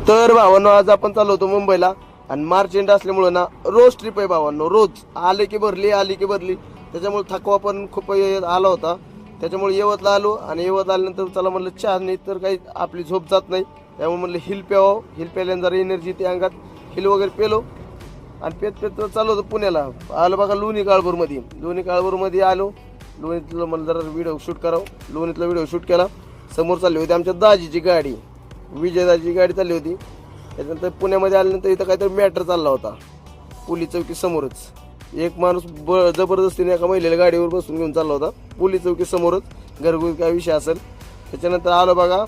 तर भावांनो आज आपण चाललो होतो मुंबईला आणि मार्च एंड असल्यामुळे ना रोज ट्रिप आहे भावांनो, रोज आले की भरली आली की भरली. त्याच्यामुळे थकवा पण खूप आला होता. त्याच्यामुळे यवतला आलो आणि यवत आल्यानंतर चला म्हणलं चहा नाही तर काही आपली झोप जात नाही. त्यामुळे म्हणलं हिल प्यावं, हिल प्यायल्यानंतर जरा एनर्जी ते अंगात, हिल वगैरे पेलो आणि पेत पेत चाललो होतो पुण्याला. आलो बघा लोणी काळभोरमध्ये, लोणी काळभोरमध्ये आलो. लोणीतलं मला जरा व्हिडिओ शूट करावं, लोणीतला व्हिडिओ शूट केला. समोर चालली होती आमच्या दाजीची गाडी, विजयदाची गाडी चालली होती. त्याच्यानंतर पुण्यामध्ये आल्यानंतर इथं काहीतरी मॅटर चालला होता पोलीस चौकी समोरच. एक माणूस जबरदस्तीने एका महिलेला गाडीवर बसून घेऊन चालला होता पोलीस चौकी समोरच, घरगुती काय विषय असेल. त्याच्यानंतर आलो बघा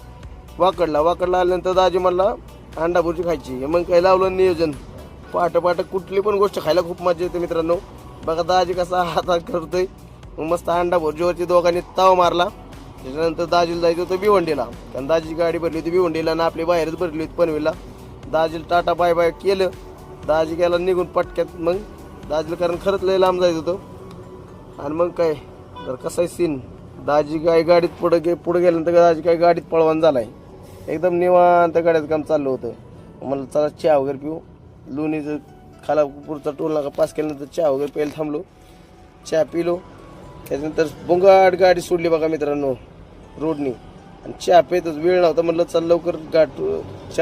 वाकडला आल्यानंतर दाजी म्हणला अंडा भुर्जी खायची. मग काही लावलं नियोजन, पहाटे कुठली पण गोष्ट खायला खूप मजा येते मित्रांनो. बघा दाजी कसा हातात करतोय. मग मस्त अंडा भुर्जीवरची दोघांनी ताव मारला. त्याच्यानंतर दाजीला जायचं होतं भिवंडीला, कारण दाजीची गाडी भरली होती भिवंडीला आणि आपली बाहेरच भरली होती पनवेलला. दाजीला टाटा बाय बाय केलं, दाजी गेला निघून पटक्यात. मग दाजीला कारण खरंच लय लांब जायचं होतं. आणि मग काय तर कसा आहे सीन, दाजी काय गाडीत पुढे गेल्यानंतर दाजी काय गाडीत पळवान झालाय. एकदम निवांत गाड्याचं काम चाललं होतं. मला चला चहा वगैरे पिऊ. लोणीचं खालापूरचा टोल नाका पास केल्यानंतर चहा वगैरे प्यायला थांबलो, चहा पिलो. त्याच्यानंतर बोंगाट गाडी सोडली बघा मित्रांनो रोडनी आणि चहा पेतच वेळ नव्हता. म्हटलं चल लवकर गाठ चहा